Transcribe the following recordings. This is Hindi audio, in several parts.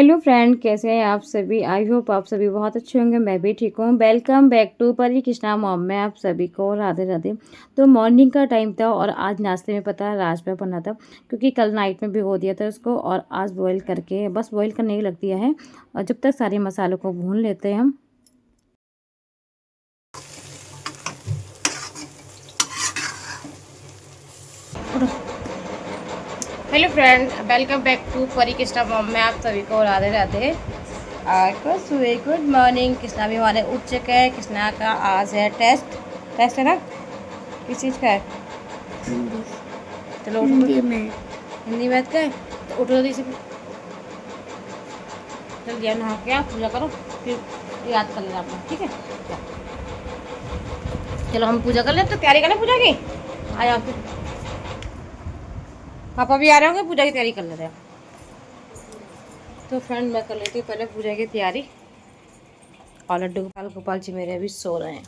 हेलो फ्रेंड, कैसे हैं आप सभी। आई होप आप सभी बहुत अच्छे होंगे। मैं भी ठीक हूँ। Welcome back to Pari Krishna mom में आप सभी को राधे राधे। तो मॉर्निंग का टाइम था और आज नाश्ते में पता है राजमा बना था, क्योंकि कल नाइट में भिगो दिया था उसको और आज बॉईल करके बस बॉईल करने ही लग दिया है। और जब तक सारे मसालों को भून लेते हैं हम। Hello friend, welcome back to Pari Krishna mom में आप सभी को राधे राधे। Good morning. कृष्णा भी हमारे उठ चुके हैं। कृष्णा का आज है टेस्ट है ना, किस चीज़ का है? चलो उठो। हिंदी मैथ का है तो उठो जल्दी से। चल गया नहा के, आप पूजा करो फिर याद कर लेना अपना, ठीक है। चलो हम पूजा कर लें, तो तैयारी कर लें पूजा की। आ जाओ फिर, पापा भी आ रहे होंगे, पूजा की तैयारी कर लेते हैं। तो फ्रेंड मैं कर लेती हूँ पहले पूजा की तैयारी। और लड्डू गोपाल गोपाल जी मेरे अभी सो रहे हैं।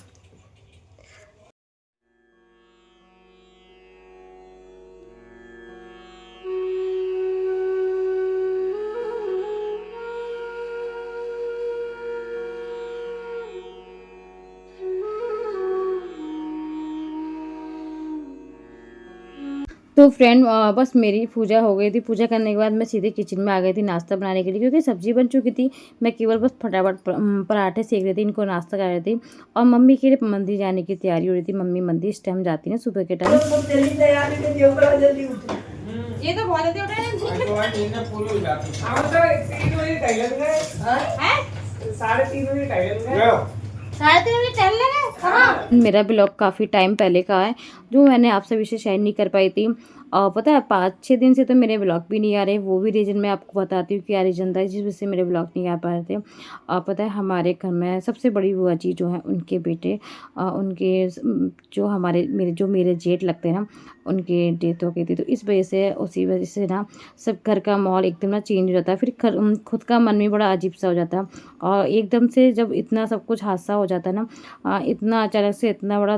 तो फ्रेंड बस मेरी पूजा हो गई थी। पूजा करने के बाद मैं सीधे किचन में आ गई थी नाश्ता बनाने के लिए, क्योंकि सब्जी बन चुकी थी। मैं केवल बस फटाफट पराठे सेक रही थी, इनको नाश्ता कर रही थी। और मम्मी के लिए मंदिर जाने की तैयारी हो रही थी। मम्मी मंदिर इस टाइम जाती है सुबह के टाइम। ये तो बहुत जल्दी उठे मेरा ब्लॉग काफ़ी टाइम पहले का है, जो मैंने आप सभी से शेयर नहीं कर पाई थी। और पता है 5-6 दिन से तो मेरे ब्लॉग भी नहीं आ रहे। वो भी रीज़न मैं आपको बताती हूँ, क्या रीज़न था जिस वजह से मेरे ब्लॉग नहीं आ पा रहे थे। और पता है हमारे घर में सबसे बड़ी बुआ जी जो हैं, उनके बेटे उनके जो मेरे जेठ लगते हैं ना, उनके डेथ हो गई थी। तो इस वजह से, उसी वजह से ना सब घर का माहौल एकदम ना चेंज हो जाता है। फिर खुद का मन भी बड़ा अजीब सा हो जाता है। और एकदम से जब इतना सब कुछ हादसा हो जाता है ना, इतना अचानक से इतना बड़ा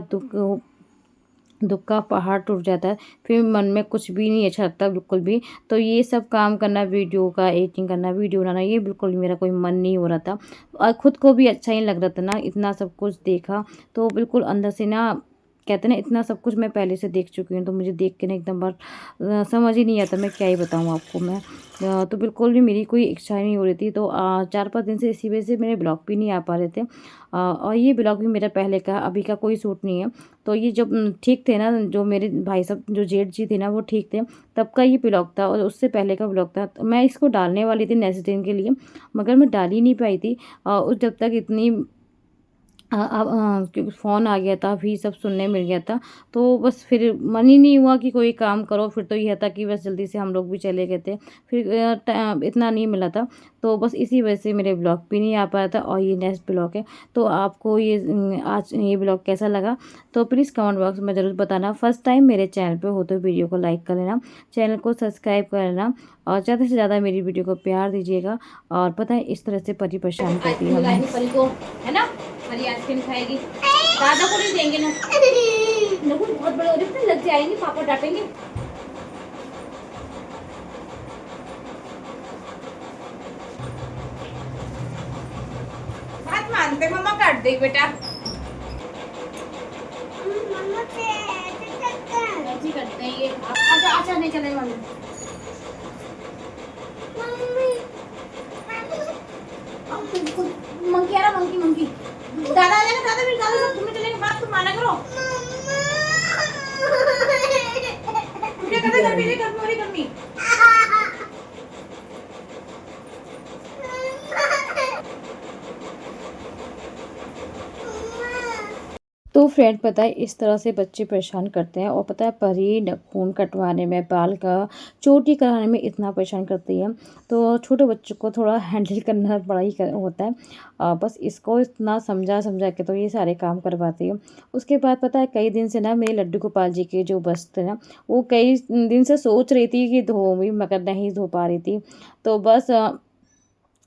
दुख का पहाड़ टूट जाता है। फिर मन में कुछ भी नहीं अच्छा लगता बिल्कुल भी। तो ये सब काम करना, वीडियो का एडिटिंग करना, वीडियो बनाना, ये बिल्कुल भी मेरा कोई मन नहीं हो रहा था। और खुद को भी अच्छा नहीं लग रहा था ना, इतना सब कुछ देखा तो बिल्कुल अंदर से ना, कहते हैं ना, इतना सब कुछ मैं पहले से देख चुकी हूँ। तो मुझे देख के ना एकदम बार समझ ही नहीं आता मैं क्या ही बताऊँ आपको मैं। तो बिल्कुल भी मेरी कोई इच्छा ही नहीं हो रही थी। तो 4-5 दिन से इसी वजह से मेरे ब्लॉग भी नहीं आ पा रहे थे। और ये ब्लॉग भी मेरा पहले का, अभी का कोई सूट नहीं है। तो ये जब ठीक थे ना, जो मेरे भाई साहब जो जेठ जी थे ना, वो ठीक थे, तब का ये ब्लॉग था। और उससे पहले का ब्लॉग था। तो मैं इसको डालने वाली थी नेक्स्ट दिन के लिए, मगर मैं डाल ही नहीं पाई थी। उस जब तक इतनी अब क्योंकि फ़ोन आ गया था, भी सब सुनने मिल गया था। तो बस फिर मन ही नहीं हुआ कि कोई काम करो। फिर तो यह था कि बस जल्दी से हम लोग भी चले गए थे। फिर इतना नहीं मिला था। तो बस इसी वजह से मेरे ब्लॉग भी नहीं आ पाया था। और ये नेक्स्ट ब्लॉग है। तो आपको ये आज ये ब्लॉग कैसा लगा, तो प्लीज़ कमेंट बॉक्स में ज़रूर बताना। फर्स्ट टाइम मेरे चैनल पे हो तो वीडियो को लाइक कर लेना, चैनल को सब्सक्राइब कर लेना, और ज़्यादा से ज़्यादा मेरी वीडियो को प्यार दीजिएगा। और पता है इस तरह से परी परेशान करती है हमें, है ना। हरी आइसक्रीम खाएगी, दादा को नहीं देंगे ना, नकुल बहुत बड़े हो रहे हैं, लग जाएंगे, पापा डांटेंगे। बात मानते मम्मा, काट दे बेटा। मम्मा से ऐसे करते हैं ये। अच्छा अच्छा, नहीं चलेगा मम्मी। मंकी आ रहा, मंकी मंकी। दादा आ जाएगा, दादा फिर दादा सब तुम्हें चलेंगे, बात तुम माना करो। क्या करते हैं, मेरे घर में और गर्मी। तो फ्रेंड पता है इस तरह से बच्चे परेशान करते हैं। और पता है परी खून कटवाने में, बाल का चोटी कराने में इतना परेशान करती है। तो छोटे बच्चों को थोड़ा हैंडल करना बड़ा ही होता है। बस इसको इतना समझा समझा के तो ये सारे काम करवाती है। उसके बाद पता है कई दिन से ना मेरे लड्डू गोपाल जी के जो बस थे ना, वो कई दिन से सोच रही थी कि धो भी, मगर नहीं धो पा रही थी। तो बस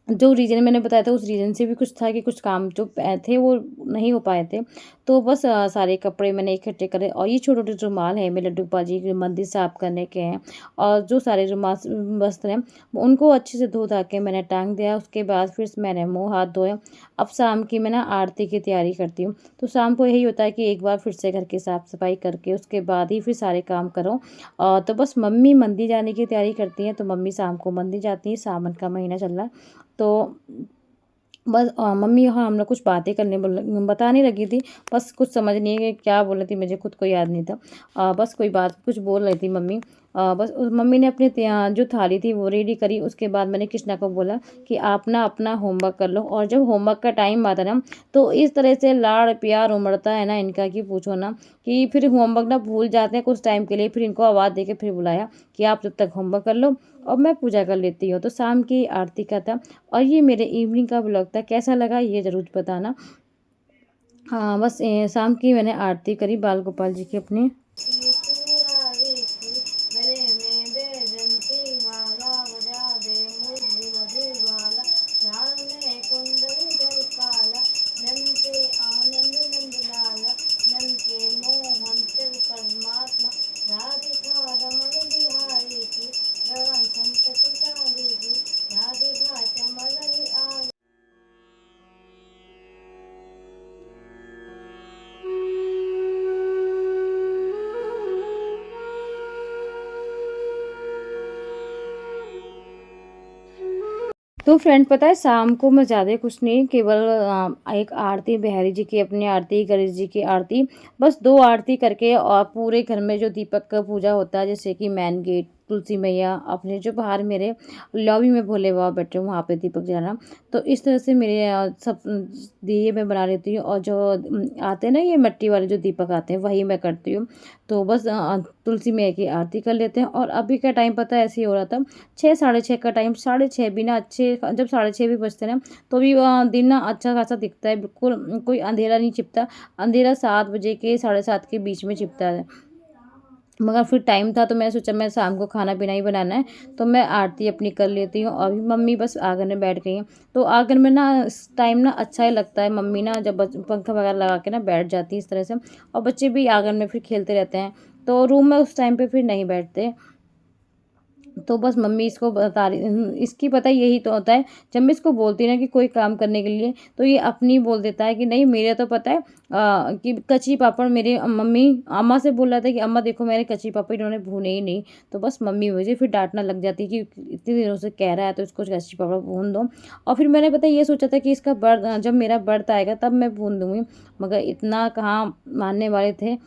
जो रीज़न मैंने बताया था, उस रीज़न से भी कुछ था कि कुछ काम जो थे वो नहीं हो पाए थे। तो बस सारे कपड़े मैंने इकट्ठे करे, और ये छोटे-छोटे रुमाल हैं मेरे लड्डू गोपाल जी के मंदिर साफ करने के हैं, और जो सारे रुमाल वस्त्र हैं उनको अच्छे से धो-धा के मैंने टाँग दिया। उसके बाद फिर मैंने मुँह हाथ धोए। अब शाम की मैं ना आरती की तैयारी करती हूँ। तो शाम को यही होता है कि एक बार फिर से घर की साफ-सफाई करके उसके बाद ही फिर सारे काम करो। तो बस मम्मी मंदिर जाने की तैयारी करती हैं, तो मम्मी शाम को मंदिर जाती हैं, सावन का महीना चल रहा है। तो बस मम्मी हाँ, हम लोग कुछ बातें करने बताने लगी थी, बस कुछ समझ नहीं है कि क्या बोल रही थी, मुझे खुद को याद नहीं था। बस कोई बात कुछ बोल रही थी मम्मी। बस मम्मी ने अपनी जो थाली थी वो रेडी करी, उसके बाद मैंने कृष्णा को बोला कि आप ना अपना होमवर्क कर लो, और जब होमवर्क का टाइम आता ना, तो इस तरह से लाड़ प्यार उमड़ता है ना इनका कि पूछो ना, कि फिर होमवर्क ना भूल जाते हैं कुछ टाइम के लिए, फिर इनको आवाज़ दे के फिर बुलाया कि आप जब तक होमवर्क कर लो और मैं पूजा कर लेती हूँ। तो शाम की आरती का था, और ये मेरे इवनिंग का व्लॉग था। कैसा लगा ये ज़रूर बताना। हाँ, बस शाम की मैंने आरती करी बाल गोपाल जी की अपनी। गले में बैजंती माला बजा दे मुरली मधुर बाला, श्याम में कुंडली जल काला, नन के आनंद नंद लाला, नन के मोहन चल परमात्मा, राधिका रमण बिहारी की, रमण संतति सारी की, राधिका चमन आ। तो फ्रेंड पता है, शाम को मैं ज़्यादा कुछ नहीं, केवल एक आरती बिहारी जी की अपनी आरती, गणेश जी की आरती, बस 2 आरती करके, और पूरे घर में जो दीपक का पूजा होता है, जैसे कि मेन गेट तुलसी मैया, अपने जो बाहर मेरे लॉबी में भोले बाबा बैठे हैं वहाँ पे दीपक जलाना। तो इस तरह से मेरे सब दिए मैं बना लेती हूँ, और जो आते हैं ना ये मिट्टी वाले जो दीपक आते हैं वही मैं करती हूँ। तो बस तुलसी मैया की आरती कर लेते हैं, और अभी का टाइम पता है ऐसे ही हो रहा था, 6 साढ़े 6 का टाइम, साढ़े 6 भी ना अच्छे, जब साढ़े 6 भी बजते हैं ना, तो भी दिन ना अच्छा खासा दिखता है, बिल्कुल कोई अंधेरा नहीं छिपता। अंधेरा 7 बजे के साढ़े 7 के बीच में छिपता है। मगर फिर टाइम था तो मैं सोचा मैं शाम को खाना पीना ही बनाना है, तो मैं आरती अपनी कर लेती हूँ। अभी मम्मी बस आंगन में बैठ गई हैं। तो आंगन में ना इस टाइम ना अच्छा ही लगता है, मम्मी ना जब पंखा वगैरह लगा के ना बैठ जाती है इस तरह से, और बच्चे भी आंगन में फिर खेलते रहते हैं, तो रूम में उस टाइम पे फिर नहीं बैठते। तो बस मम्मी इसको बता रही, इसकी पता है यही तो होता है, जब मैं इसको बोलती ना कि कोई काम करने के लिए, तो ये अपनी बोल देता है कि नहीं मेरे तो पता है कि कच्ची पापड़ मेरे मम्मी अम्मा से बोल रहा था कि अम्मा देखो मेरे कच्ची पापड़ इन्होंने भूने ही नहीं। तो बस मम्मी मुझे फिर डांटना लग जाती है कि इतने दिनों से कह रहा है तो इसको कच्ची पापड़ भून दो। और फिर मैंने पता ये सोचा था कि इसका बर्थ जब मेरा बर्थ आएगा तब मैं भून दूँगी, मगर इतना कहाँ मानने वाले थे।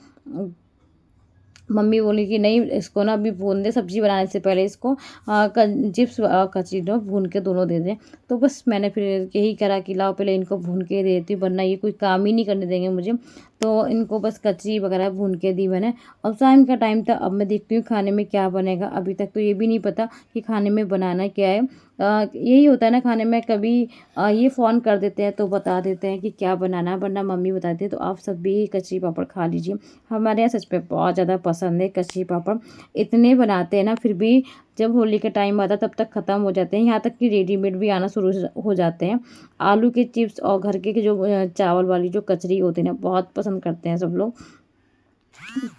मम्मी बोली कि नहीं इसको ना अभी भून दे, सब्ज़ी बनाने से पहले इसको चिप्स कचरी दो भून के दोनों दे दें। तो बस मैंने फिर यही करा कि लाओ पहले इनको भून के दे देती हूँ, वरना ये कोई काम ही नहीं करने देंगे मुझे। तो इनको बस कचरी वगैरह भून के दी मैंने। अब शाम का टाइम था, अब मैं देखती हूँ खाने में क्या बनेगा। अभी तक तो ये भी नहीं पता कि खाने में बनाना क्या है। यही होता है ना खाने में, कभी ये फ़ोन कर देते हैं तो बता देते हैं कि क्या बनाना है, वरना मम्मी बताती है। तो आप सब भी कचरी पापड़ खा लीजिए। हमारे यहाँ सच में बहुत ज़्यादा पसंद है कचरी पापड़। इतने बनाते हैं ना, फिर भी जब होली का टाइम आता है तब तक ख़त्म हो जाते हैं। यहाँ तक कि रेडीमेड भी आना शुरू हो जाते हैं। आलू के चिप्स और घर के जो चावल वाली जो कचरी होती है ना, बहुत पसंद करते हैं सब लोग।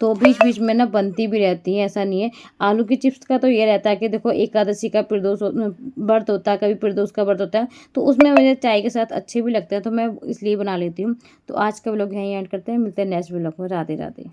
तो बीच-बीच में ना बनती भी रहती हैं, ऐसा नहीं है। आलू की चिप्स का तो ये रहता है कि देखो एकादशी का व्रत होता है, कभी प्रदोष का व्रत होता है, तो उसमें मुझे चाय के साथ अच्छे भी लगते हैं, तो मैं इसलिए बना लेती हूँ। तो आज का व्लॉग यहीं एंड करते हैं, मिलते हैं नेक्स्ट व्लॉग में। राधे राधे।